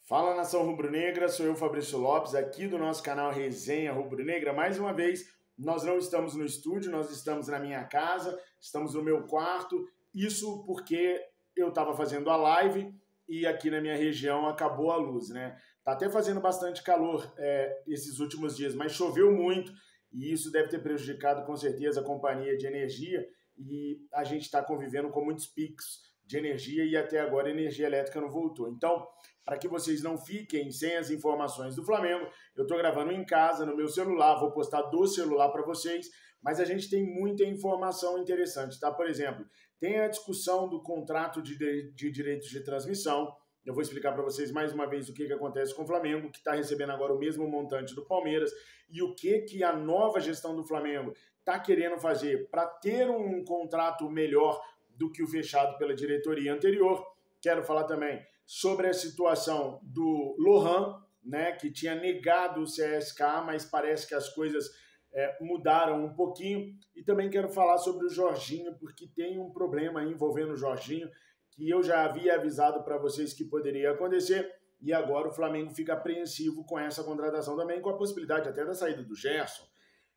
Fala, nação rubro-negra, sou eu, Fabrício Lopes, aqui do nosso canal Resenha Rubro-Negra. Mais uma vez, nós não estamos no estúdio, nós estamos na minha casa, estamos no meu quarto. Isso porque eu estava fazendo a live e aqui na minha região acabou a luz, né? Tá até fazendo bastante calor esses últimos dias, mas choveu muito e isso deve ter prejudicado com certeza a companhia de energia e a gente está convivendo com muitos picos de energia e até agora a energia elétrica não voltou. Então, para que vocês não fiquem sem as informações do Flamengo, eu estou gravando em casa, no meu celular, vou postar do celular para vocês, mas a gente tem muita informação interessante, tá? Por exemplo, tem a discussão do contrato de direitos de transmissão. Eu vou explicar para vocês mais uma vez o que acontece com o Flamengo, que está recebendo agora o mesmo montante do Palmeiras, e o que a nova gestão do Flamengo está querendo fazer para ter um contrato melhor do que o fechado pela diretoria anterior. Quero falar também sobre a situação do Lohan, né, que tinha negado o CSK, mas parece que as coisas mudaram um pouquinho. E também quero falar sobre o Jorginho, porque tem um problema envolvendo o Jorginho, que eu já havia avisado para vocês que poderia acontecer, e agora o Flamengo fica apreensivo com essa contratação também, com a possibilidade até da saída do Gerson.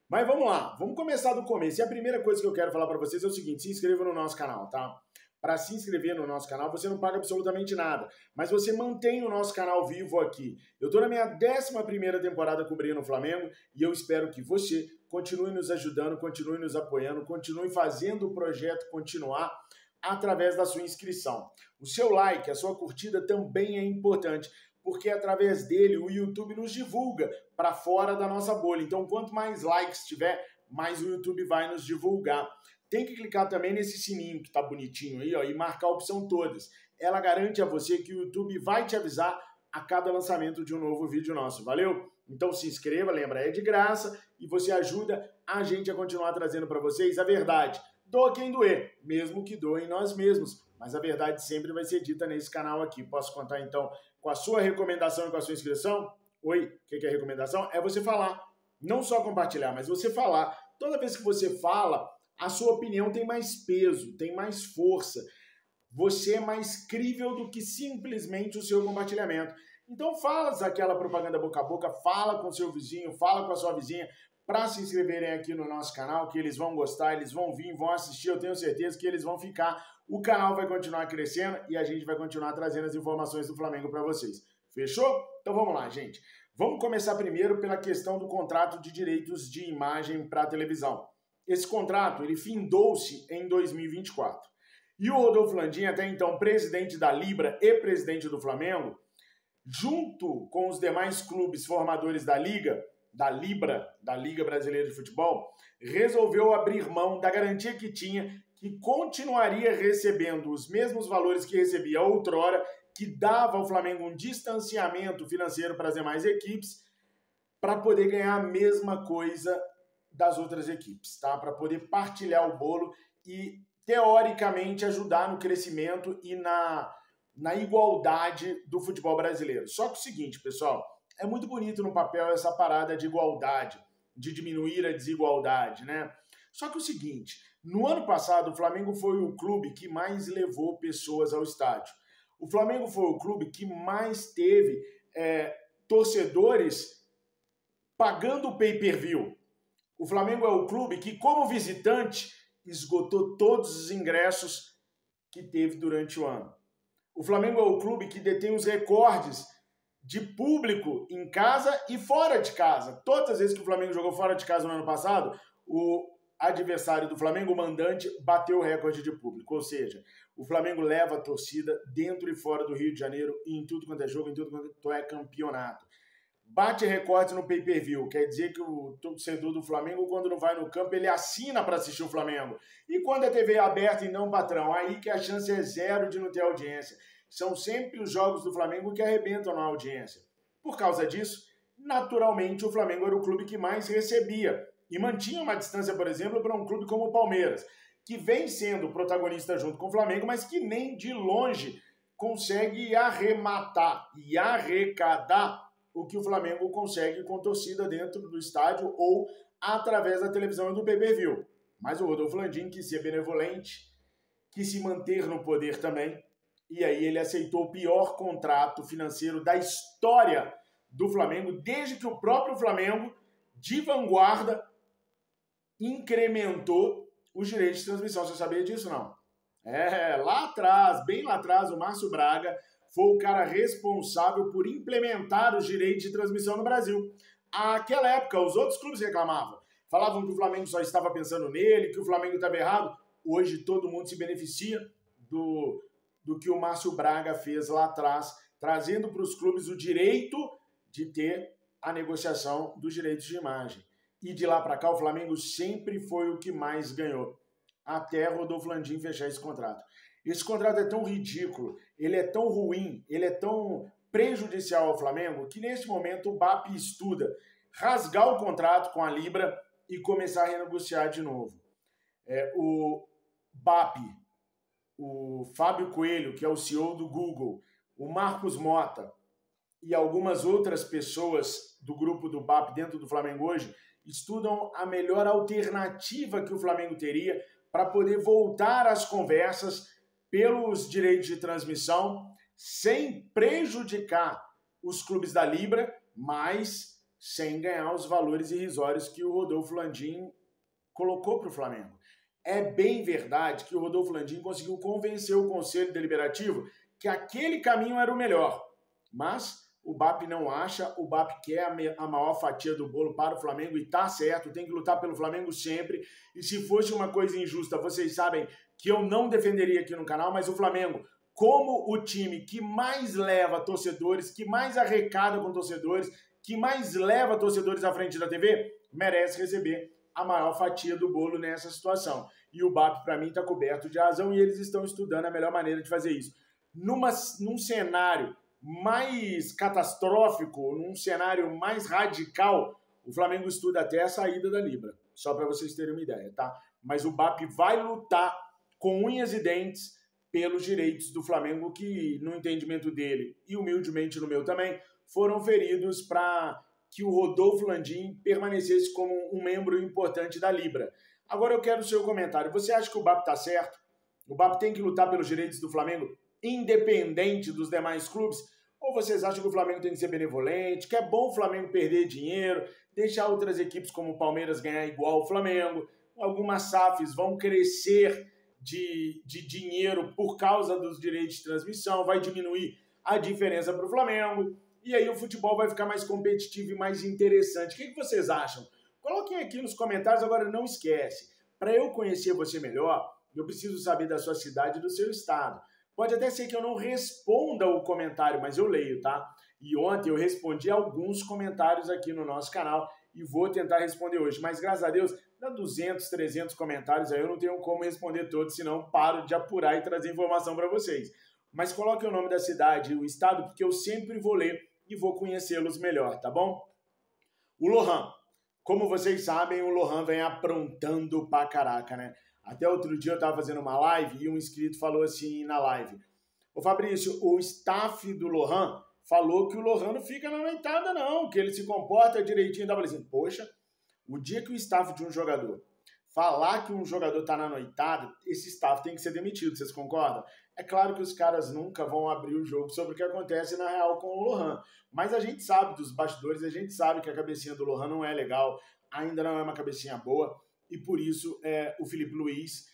Mas vamos lá, vamos começar do começo. E a primeira coisa que eu quero falar para vocês é o seguinte: se inscreva no nosso canal, tá? Para se inscrever no nosso canal, você não paga absolutamente nada, mas você mantém o nosso canal vivo aqui. Eu estou na minha 11ª temporada cobrindo o Flamengo e eu espero que você continue nos ajudando, continue nos apoiando, continue fazendo o projeto continuar através da sua inscrição. O seu like, a sua curtida também é importante, porque através dele o YouTube nos divulga para fora da nossa bolha. Então, quanto mais likes tiver, mais o YouTube vai nos divulgar. Tem que clicar também nesse sininho que tá bonitinho aí, ó, e marcar a opção todas. Ela garante a você que o YouTube vai te avisar a cada lançamento de um novo vídeo nosso, valeu? Então se inscreva, lembra, é de graça e você ajuda a gente a continuar trazendo para vocês a verdade. Doa quem doer, mesmo que doem nós mesmos, mas a verdade sempre vai ser dita nesse canal aqui. Posso contar então com a sua recomendação e com a sua inscrição? Oi, o que é recomendação? É você falar, não só compartilhar, mas você falar. Toda vez que você fala, a sua opinião tem mais peso, tem mais força. Você é mais crível do que simplesmente o seu compartilhamento. Então faz aquela propaganda boca a boca, fala com seu vizinho, fala com a sua vizinha, para se inscreverem aqui no nosso canal, que eles vão gostar, eles vão vir, vão assistir, eu tenho certeza que eles vão ficar. O canal vai continuar crescendo e a gente vai continuar trazendo as informações do Flamengo para vocês. Fechou? Então vamos lá, gente. Vamos começar primeiro pela questão do contrato de direitos de imagem para a televisão. Esse contrato ele findou-se em 2024. E o Rodolfo Landim, até então presidente da Libra e presidente do Flamengo, junto com os demais clubes formadores da Liga, da Libra, da Liga Brasileira de Futebol, resolveu abrir mão da garantia que tinha, que continuaria recebendo os mesmos valores que recebia outrora, que dava ao Flamengo um distanciamento financeiro para as demais equipes, para poder ganhar a mesma coisa das outras equipes, tá? Para poder partilhar o bolo e, teoricamente, ajudar no crescimento e na igualdade do futebol brasileiro. Só que o seguinte, pessoal, é muito bonito no papel essa parada de igualdade, de diminuir a desigualdade, né? Só que o seguinte, no ano passado o Flamengo foi o clube que mais levou pessoas ao estádio. O Flamengo foi o clube que mais teve torcedores pagando o pay-per-view. O Flamengo é o clube que, como visitante, esgotou todos os ingressos que teve durante o ano. O Flamengo é o clube que detém os recordes de público em casa e fora de casa. Todas as vezes que o Flamengo jogou fora de casa no ano passado, o adversário do Flamengo, o mandante, bateu o recorde de público. Ou seja, o Flamengo leva a torcida dentro e fora do Rio de Janeiro em tudo quanto é jogo, em tudo quanto é campeonato. Bate recordes no pay-per-view, quer dizer que o torcedor do Flamengo, quando não vai no campo, ele assina para assistir o Flamengo. E quando a TV é aberta e não patrão, aí que a chance é zero de não ter audiência. São sempre os jogos do Flamengo que arrebentam na audiência. Por causa disso, naturalmente, o Flamengo era o clube que mais recebia e mantinha uma distância, por exemplo, para um clube como o Palmeiras, que vem sendo protagonista junto com o Flamengo, mas que nem de longe consegue arrematar e arrecadar o que o Flamengo consegue com torcida dentro do estádio ou através da televisão e do pay-per-view. Mas o Rodolfo Landim quis ser benevolente, quis se manter no poder também e aí ele aceitou o pior contrato financeiro da história do Flamengo, desde que o próprio Flamengo, de vanguarda, incrementou os direitos de transmissão. Você sabia disso, não? Lá atrás, bem lá atrás, o Márcio Braga foi o cara responsável por implementar os direitos de transmissão no Brasil. Naquela época, os outros clubes reclamavam. Falavam que o Flamengo só estava pensando nele, que o Flamengo estava errado. Hoje todo mundo se beneficia do que o Márcio Braga fez lá atrás, trazendo para os clubes o direito de ter a negociação dos direitos de imagem. E de lá para cá, o Flamengo sempre foi o que mais ganhou, até Rodolfo Landim fechar esse contrato. Esse contrato é tão ridículo, ele é tão ruim, ele é tão prejudicial ao Flamengo, que neste momento o BAP estuda rasgar o contrato com a Libra e começar a renegociar de novo. O BAP, o Fábio Coelho, que é o CEO do Google, o Marcos Mota e algumas outras pessoas do grupo do BAP dentro do Flamengo hoje estudam a melhor alternativa que o Flamengo teria para poder voltar às conversas pelos direitos de transmissão sem prejudicar os clubes da Libra, mas sem ganhar os valores irrisórios que o Rodolfo Landim colocou para o Flamengo. É bem verdade que o Rodolfo Landim conseguiu convencer o Conselho Deliberativo que aquele caminho era o melhor, mas o BAP não acha, o BAP quer a maior fatia do bolo para o Flamengo e tá certo, tem que lutar pelo Flamengo sempre. E se fosse uma coisa injusta, vocês sabem que eu não defenderia aqui no canal, mas o Flamengo, como o time que mais leva torcedores, que mais arrecada com torcedores, que mais leva torcedores à frente da TV, merece receber a maior fatia do bolo nessa situação. E o BAP, para mim, está coberto de razão e eles estão estudando a melhor maneira de fazer isso. Num cenário mais catastrófico, num cenário mais radical, o Flamengo estuda até a saída da Libra, só para vocês terem uma ideia, tá? Mas o BAP vai lutar com unhas e dentes pelos direitos do Flamengo que, no entendimento dele e humildemente no meu também, foram feridos para que o Rodolfo Landim permanecesse como um membro importante da Libra. Agora eu quero o seu comentário. Você acha que o BAP está certo? O BAP tem que lutar pelos direitos do Flamengo independente dos demais clubes? Ou vocês acham que o Flamengo tem que ser benevolente, que é bom o Flamengo perder dinheiro, deixar outras equipes como o Palmeiras ganhar igual o Flamengo, algumas SAFs vão crescer de dinheiro por causa dos direitos de transmissão, vai diminuir a diferença para o Flamengo, e aí o futebol vai ficar mais competitivo e mais interessante. O que vocês acham? Coloquem aqui nos comentários. Agora não esquece, para eu conhecer você melhor, eu preciso saber da sua cidade e do seu estado. Pode até ser que eu não responda o comentário, mas eu leio, tá? E ontem eu respondi alguns comentários aqui no nosso canal e vou tentar responder hoje. Mas graças a Deus, dá 200, 300 comentários aí, eu não tenho como responder todos, senão paro de apurar e trazer informação para vocês. Mas coloque o nome da cidade e o estado, porque eu sempre vou ler e vou conhecê-los melhor, tá bom? O Lohan. Como vocês sabem, o Lohan vem aprontando pra caraca, né? Até outro dia eu estava fazendo uma live e um inscrito falou assim na live: ô Fabrício, o staff do Lohan falou que o Lohan não fica na noitada não, que ele se comporta direitinho. Eu falei assim, poxa, o dia que o staff de um jogador falar que um jogador está na noitada, esse staff tem que ser demitido, vocês concordam? É claro que os caras nunca vão abrir o jogo sobre o que acontece na real com o Lohan, mas a gente sabe dos bastidores, a gente sabe que a cabecinha do Lohan não é legal, ainda não é uma cabecinha boa, e por isso o Felipe Luiz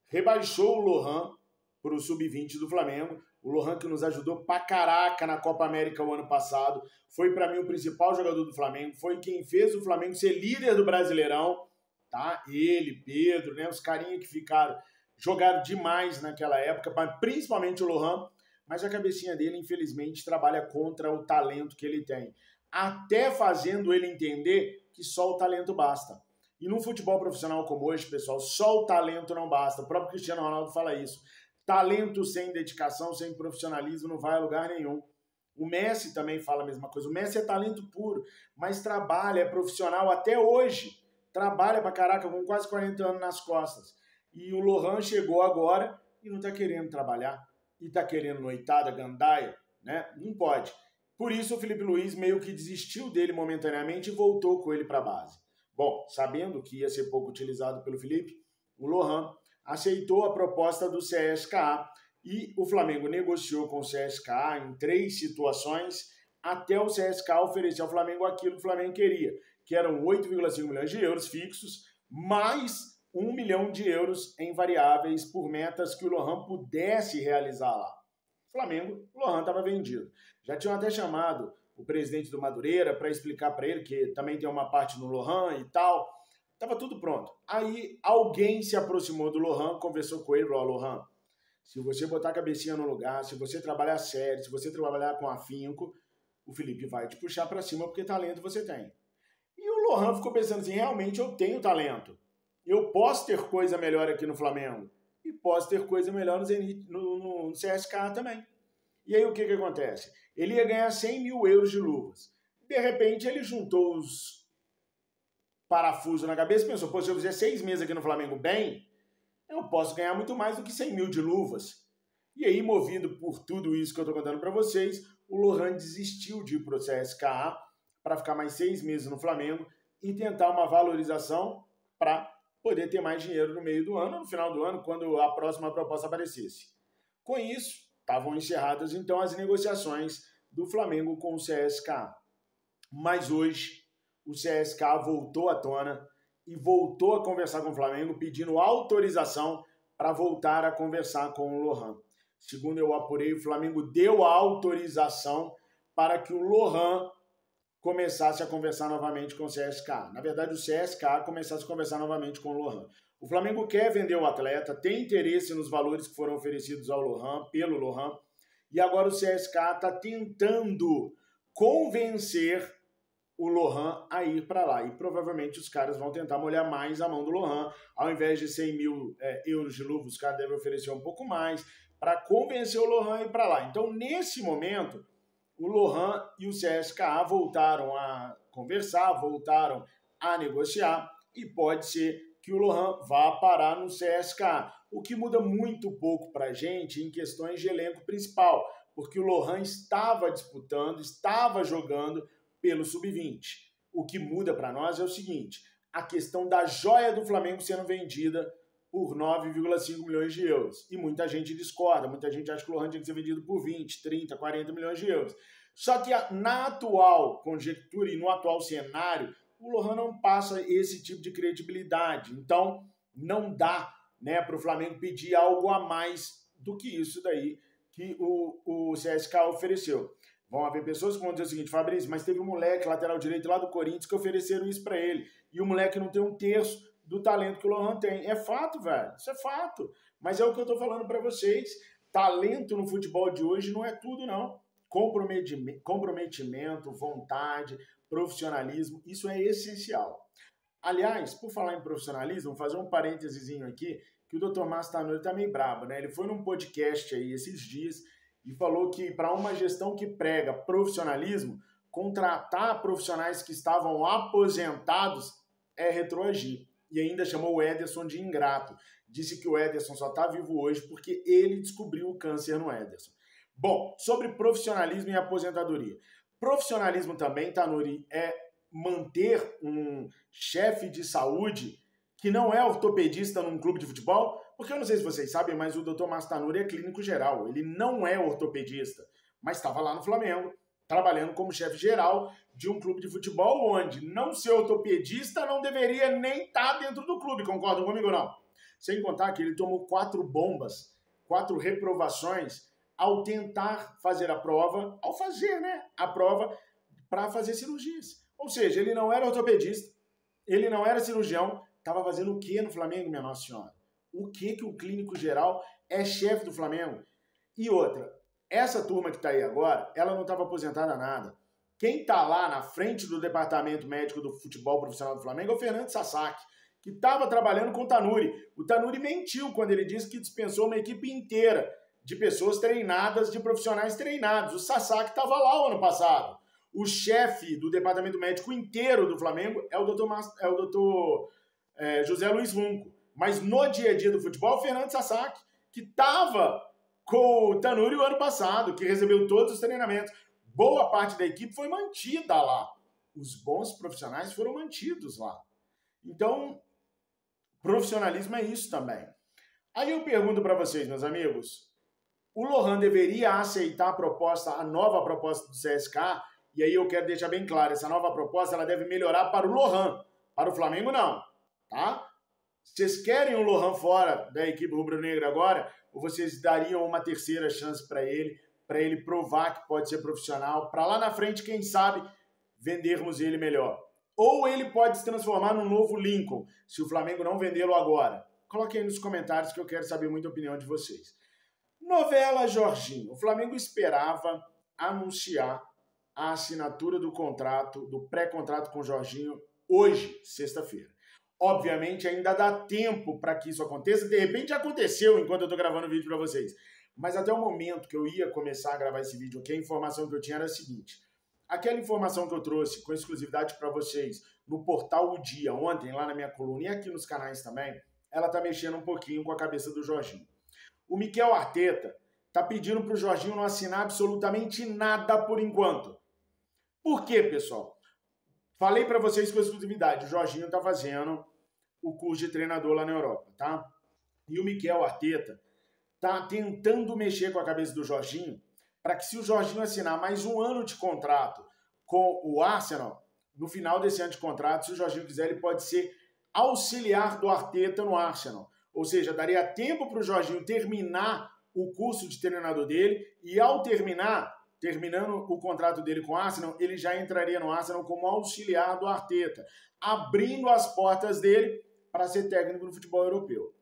rebaixou o Lohan para o Sub-20 do Flamengo. O Lohan que nos ajudou pra caraca na Copa América o ano passado, foi para mim o principal jogador do Flamengo, foi quem fez o Flamengo ser líder do Brasileirão, tá? Ele, Pedro, né? Os carinha que jogaram demais naquela época, principalmente o Lohan, mas a cabecinha dele, infelizmente, trabalha contra o talento que ele tem, até fazendo ele entender que só o talento basta. E num futebol profissional como hoje, pessoal, só o talento não basta. O próprio Cristiano Ronaldo fala isso. Talento sem dedicação, sem profissionalismo, não vai a lugar nenhum. O Messi também fala a mesma coisa. O Messi é talento puro, mas trabalha, é profissional até hoje. Trabalha pra caraca, com quase 40 anos nas costas. E o Lohan chegou agora e não tá querendo trabalhar. E tá querendo noitada, gandaia, né? Não pode. Por isso o Felipe Luiz meio que desistiu dele momentaneamente e voltou com ele pra base. Bom, sabendo que ia ser pouco utilizado pelo Felipe, o Lohan aceitou a proposta do CSKA, e o Flamengo negociou com o CSKA em 3 situações até o CSKA oferecer ao Flamengo aquilo que o Flamengo queria, que eram 8,5 milhões de euros fixos, mais 1 milhão de euros em variáveis por metas que o Lohan pudesse realizar lá. Flamengo, o Lohan estava vendido. Já tinham até chamado o presidente do Madureira para explicar para ele que também tem uma parte no Lohan e tal. Estava tudo pronto. Aí alguém se aproximou do Lohan, conversou com ele e falou: Lohan, se você botar a cabecinha no lugar, se você trabalhar sério, se você trabalhar com afinco, o Felipe vai te puxar para cima porque talento você tem. E o Lohan ficou pensando assim, realmente eu tenho talento. Eu posso ter coisa melhor aqui no Flamengo. E posso ter coisa melhor no CSKA também. E aí o que acontece? Ele ia ganhar 100 mil euros de luvas. De repente ele juntou os parafusos na cabeça e pensou, pô, se eu fizer 6 meses aqui no Flamengo bem, eu posso ganhar muito mais do que 100 mil de luvas. E aí, movido por tudo isso que eu estou contando para vocês, o Lohan desistiu de ir para o CSKA para ficar mais 6 meses no Flamengo e tentar uma valorização para poder ter mais dinheiro no meio do ano, no final do ano, quando a próxima proposta aparecesse. Com isso, estavam encerradas então as negociações do Flamengo com o CSKA. Mas hoje, o CSKA voltou à tona e voltou a conversar com o Flamengo, pedindo autorização para voltar a conversar com o Lohan. Segundo eu apurei, o Flamengo deu a autorização para que o Lohan começasse a conversar novamente com o CSKA. Na verdade, o CSKA começasse a conversar novamente com o Lohan. O Flamengo quer vender o atleta, tem interesse nos valores que foram oferecidos ao Lohan, pelo Lohan, e agora o CSKA está tentando convencer o Lohan a ir para lá. E provavelmente os caras vão tentar molhar mais a mão do Lohan. Ao invés de 100 mil euros de luva, os caras devem oferecer um pouco mais para convencer o Lohan a ir para lá. Então, nesse momento, o Lohan e o CSKA voltaram a conversar, voltaram a negociar e pode ser que o Lohan vá parar no CSKA, o que muda muito pouco para a gente em questões de elenco principal, porque o Lohan estava disputando, estava jogando pelo Sub-20. O que muda para nós é o seguinte, a questão da joia do Flamengo sendo vendida por 9,5 milhões de euros. E muita gente discorda, muita gente acha que o Lohan tinha que ser vendido por 20, 30, 40 milhões de euros. Só que na atual conjectura e no atual cenário, o Lohan não passa esse tipo de credibilidade. Então, não dá, né, para o Flamengo pedir algo a mais do que isso daí que o CSKA ofereceu. Vão haver pessoas que vão dizer o seguinte, Fabrício, mas teve um moleque lateral direito lá do Corinthians que ofereceram isso para ele. E o moleque não tem um terço do talento que o Lohan tem. É fato, velho. Isso é fato. Mas é o que eu tô falando para vocês. Talento no futebol de hoje não é tudo, não. Comprometimento, vontade, profissionalismo, isso é essencial. Aliás, por falar em profissionalismo, vou fazer um parênteses aqui, que o Dr. Márcio Tanuri tá meio brabo, né? Ele foi num podcast aí esses dias e falou que para uma gestão que prega profissionalismo, contratar profissionais que estavam aposentados é retroagir. E ainda chamou o Ederson de ingrato. Disse que o Ederson só está vivo hoje porque ele descobriu o câncer no Ederson. Bom, sobre profissionalismo e aposentadoria. Profissionalismo também, Tanuri, é manter um chefe de saúde que não é ortopedista num clube de futebol? Porque eu não sei se vocês sabem, mas o Dr. Márcio Tanuri é clínico geral. Ele não é ortopedista, mas estava lá no Flamengo, trabalhando como chefe geral de um clube de futebol onde não ser ortopedista não deveria nem estar dentro do clube, concordam comigo ou não? Sem contar que ele tomou 4 bombas, 4 reprovações ao tentar fazer a prova, ao fazer, né, a prova para fazer cirurgias. Ou seja, ele não era ortopedista, ele não era cirurgião, estava fazendo o que no Flamengo, minha Nossa Senhora? O que o clínico geral é chefe do Flamengo? E outra, essa turma que está aí agora, ela não estava aposentada nada. Quem está lá na frente do departamento médico do futebol profissional do Flamengo é o Fernando Sasaki, que estava trabalhando com o Tanuri. O Tanuri mentiu quando ele disse que dispensou uma equipe inteira de pessoas treinadas, de profissionais treinados. O Sasaki estava lá o ano passado. O chefe do departamento médico inteiro do Flamengo é o Dr. José Luiz Runco. Mas no dia a dia do futebol, o Fernando Sasaki, que estava com o Tanuri o ano passado, que recebeu todos os treinamentos. Boa parte da equipe foi mantida lá. Os bons profissionais foram mantidos lá. Então, profissionalismo é isso também. Aí eu pergunto para vocês, meus amigos, O Lohan deveria aceitar a proposta, a nova proposta do CSKA, e aí eu quero deixar bem claro, essa nova proposta ela deve melhorar para o Lohan, para o Flamengo não, tá? Vocês querem o Lohan fora da equipe rubro-negra agora, ou vocês dariam uma terceira chance para ele provar que pode ser profissional, para lá na frente, quem sabe, vendermos ele melhor. Ou ele pode se transformar num novo Lincoln, se o Flamengo não vendê-lo agora. Coloquem aí nos comentários que eu quero saber muito a opinião de vocês. Novela Jorginho. O Flamengo esperava anunciar a assinatura do contrato, do pré-contrato com o Jorginho, hoje, sexta-feira. Obviamente, ainda dá tempo para que isso aconteça. De repente, já aconteceu enquanto eu estou gravando o vídeo para vocês. Mas até o momento que eu ia começar a gravar esse vídeo aqui, a informação que eu tinha era a seguinte. Aquela informação que eu trouxe com exclusividade para vocês no portal O Dia, ontem, lá na minha coluna e aqui nos canais também, ela está mexendo um pouquinho com a cabeça do Jorginho. O Mikel Arteta está pedindo para o Jorginho não assinar absolutamente nada por enquanto. Por quê, pessoal? Falei para vocês com exclusividade, o Jorginho está fazendo o curso de treinador lá na Europa, tá? E o Mikel Arteta está tentando mexer com a cabeça do Jorginho para que se o Jorginho assinar mais um ano de contrato com o Arsenal, no final desse ano de contrato, se o Jorginho quiser, ele pode ser auxiliar do Arteta no Arsenal. Ou seja, daria tempo para o Jorginho terminar o curso de treinador dele e ao terminando o contrato dele com o Arsenal, ele já entraria no Arsenal como auxiliar do Arteta, abrindo as portas dele para ser técnico no futebol europeu.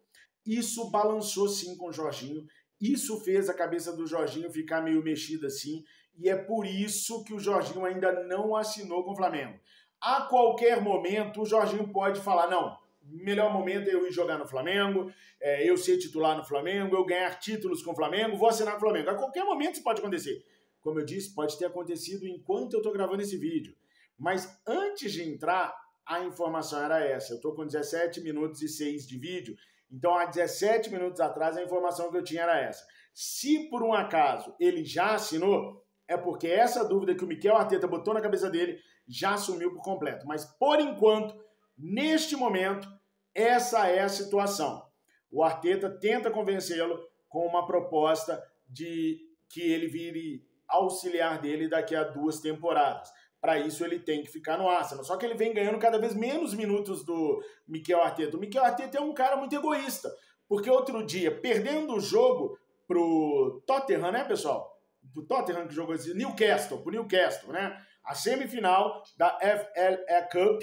Isso balançou sim com o Jorginho, isso fez a cabeça do Jorginho ficar meio mexida assim, e é por isso que o Jorginho ainda não assinou com o Flamengo. A qualquer momento o Jorginho pode falar, não, melhor momento é eu ir jogar no Flamengo, eu ser titular no Flamengo, eu ganhar títulos com o Flamengo, vou assinar com o Flamengo. A qualquer momento isso pode acontecer. Como eu disse, pode ter acontecido enquanto eu estou gravando esse vídeo. Mas antes de entrar, a informação era essa. Eu estou com 17 minutos e 6 de vídeo, então há 17 minutos atrás a informação que eu tinha era essa. Se por um acaso ele já assinou, é porque essa dúvida que o Mikel Arteta botou na cabeça dele já sumiu por completo. Mas por enquanto, neste momento, essa é a situação. O Arteta tenta convencê-lo com uma proposta de que ele vire auxiliar dele daqui a 2 temporadas. Para isso ele tem que ficar no Arsenal. Só que ele vem ganhando cada vez menos minutos do Mikel Arteta. O Mikel Arteta é um cara muito egoísta. Porque outro dia, perdendo o jogo pro Tottenham, né, pessoal? Pro Tottenham que jogou esse pro Newcastle, né? A semifinal da FA Cup,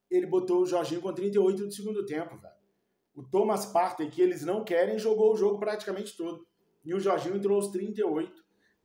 ele botou o Jorginho com 38 do segundo tempo, velho. O Thomas Partey, que eles não querem, jogou o jogo praticamente todo. E o Jorginho entrou aos 38,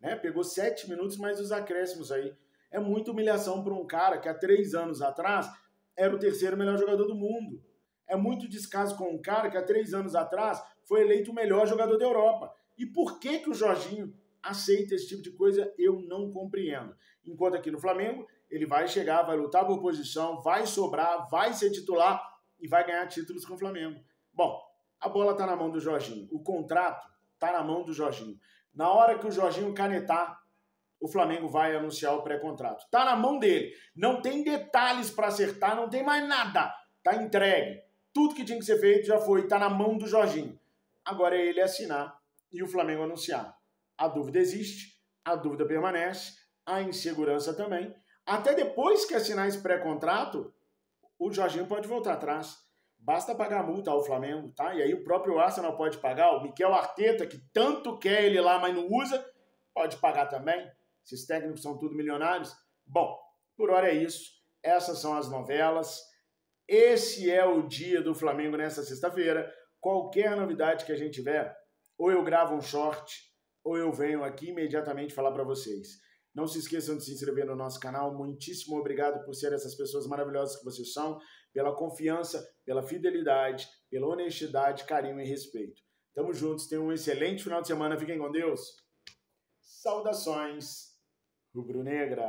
né? Pegou 7 minutos mais os acréscimos aí. É muita humilhação para um cara que há 3 anos atrás era o terceiro melhor jogador do mundo. É muito descaso com um cara que há 3 anos atrás foi eleito o melhor jogador da Europa. E por que o Jorginho aceita esse tipo de coisa, eu não compreendo. Enquanto aqui no Flamengo, ele vai chegar, vai lutar por posição, vai sobrar, vai ser titular e vai ganhar títulos com o Flamengo. Bom, a bola está na mão do Jorginho. O contrato está na mão do Jorginho. Na hora que o Jorginho canetar, o Flamengo vai anunciar o pré-contrato. Está na mão dele. Não tem detalhes para acertar, não tem mais nada. Está entregue. Tudo que tinha que ser feito já foi. Está na mão do Jorginho. Agora é ele assinar e o Flamengo anunciar. A dúvida existe, a dúvida permanece, a insegurança também. Até depois que assinar esse pré-contrato, o Jorginho pode voltar atrás. Basta pagar a multa ao Flamengo, tá? E aí o próprio Arsenal pode pagar. O Mikel Arteta, que tanto quer ele lá, mas não usa, pode pagar também. Esses técnicos são tudo milionários. Bom, por hora é isso. Essas são as novelas. Esse é o dia do Flamengo nessa sexta-feira. Qualquer novidade que a gente tiver, ou eu gravo um short, ou eu venho aqui imediatamente falar para vocês. Não se esqueçam de se inscrever no nosso canal. Muitíssimo obrigado por ser essas pessoas maravilhosas que vocês são, pela confiança, pela fidelidade, pela honestidade, carinho e respeito. Tamo juntos, tenham um excelente final de semana. Fiquem com Deus. Saudações rubro-negra.